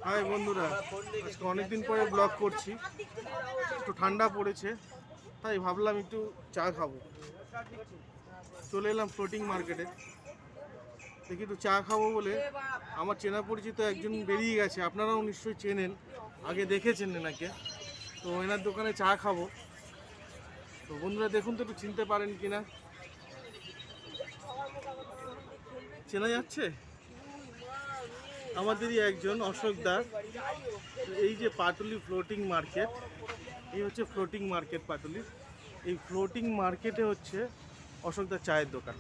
High বন্ধুরা, আজকে অনেকদিন পরে ব্লগ করছি। একটু ঠান্ডা পড়েছে, তাই ভাবলাম একটু চা খাবো। চলে এলাম ফ্লোটিং মার্কেটে, দেখি একটু চা খাবো বলে। আমার চেনা পরিচিত একজন বেরিয়ে গেছে, আপনারাও নিশ্চয়ই চেনেন, আগে দেখেছেন এনাকে। তো এনার দোকানে চা খাবো। তো বন্ধুরা দেখুন তো একটু চিনতে পারেন কিনা, চেনা যাচ্ছে? আমাদেরই একজন অশোক দা। এই যে পাটুলি ফ্লোটিং মার্কেট, এই হচ্ছে ফ্লোটিং মার্কেট পাটুলি। এই ফ্লোটিং মার্কেটে হচ্ছে অশোকদার চায়ের দোকান।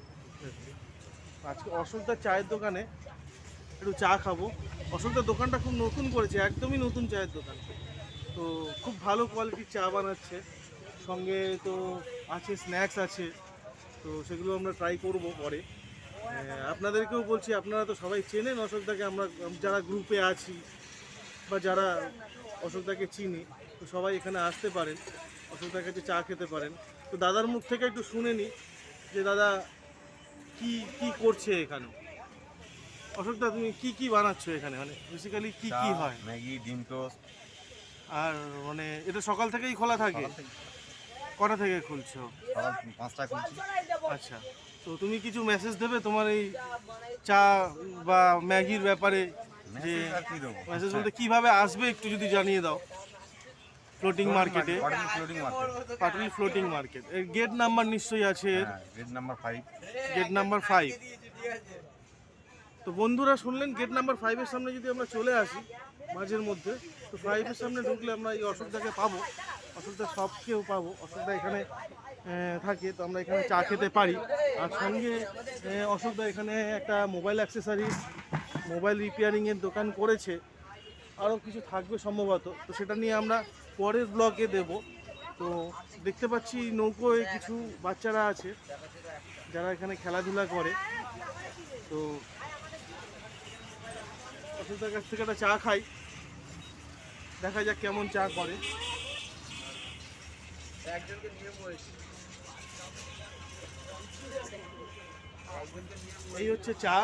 আজকে অশোকদার চায়ের দোকানে একটু চা খাবো। অশোকদার দোকানটা খুব নতুন করেছে, একদমই নতুন চায়ের দোকান। তো খুব ভালো কোয়ালিটির চা বানাচ্ছে, সঙ্গে তো আছে স্ন্যাক্স আছে, তো সেগুলো আমরা ট্রাই করব পরে। আপনাদেরকেও বলছি, আপনারা তো সবাই চেনেন অশোকদাকে, আমরা যারা গ্রুপে আছি বা যারা অশোকদাকে চিনি, তো সবাই এখানে আসতে পারেন, অশোকদার কাছে চা খেতে পারেন। তো দাদার মুখ থেকে একটু শুনে নিই যে দাদা কি কি করছে এখানে। অশোকদা, তুমি কি কি বানাচ্ছ এখানে, মানে বেসিক্যালি কি কি হয়? ম্যাগি, ডিম টোস্ট। আর মানে এটা সকাল থেকেই খোলা থাকে? কটা থেকে খুলছো? সকাল 5টায় খুলছি। আচ্ছা, তো তুমি কিছু মেসেজ দেবে তোমার এই চা বা ম্যাগির ব্যাপারে? যে মেসেজ আর কি দেবো? মেসেজ বলতে কিভাবে আসবে একটু যদি জানিয়ে দাও। ফ্লোটিং মার্কেটে, floating market. Patuli floating market, এর গেট নাম্বার নিশ্চয়ই আছে? হ্যাঁ, গেট নাম্বার 5। Gate number 5। তো বন্ধুরা শুনলেন, গেট নাম্বার 5-এর সামনে যদি আমরা চলে আসি মাঝের মধ্যে, তো 5-এর সামনে ঢুকলে আমরা এই অশোকদাকে পাবো, অশোকদার সবকেও পাবো। অশোকদা এখানে থাকে, তো আমরা এখানে চা খেতে পারি। আর সঙ্গে অশোকদা এখানে একটা মোবাইল অ্যাক্সেসরিজ, মোবাইল রিপেয়ারিংয়ের দোকান করেছে, আরও কিছু থাকবে সম্ভবত, তো সেটা নিয়ে আমরা পরের ব্লগে দেব। তো দেখতে পাচ্ছি নৌকোয় কিছু বাচ্চারা আছে যারা এখানে খেলাধুলা করে। তো অশোকদার কাছ থেকে একটা চা খাই, দেখা যাক কেমন চা করে। এই হচ্ছে চা,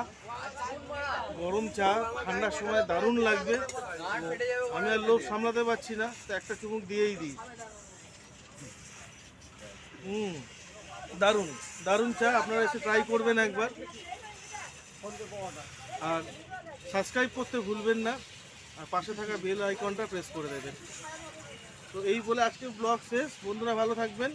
গরম চা, ঠান্ডার সময় দারুণ লাগবে। আমি আর লোভ সামলাতে পারছি না, তো একটা চুমুক দিয়েই দিই। দারুণ দারুণ চা, আপনারা এসে ট্রাই করবেন একবার। আর সাবস্ক্রাইব করতে ভুলবেন না, আর পাশে থাকা বেল আইকনটা প্রেস করে দেবেন। তো এই বলে আজকে ব্লগ শেষ। বন্ধুরা ভালো থাকবেন।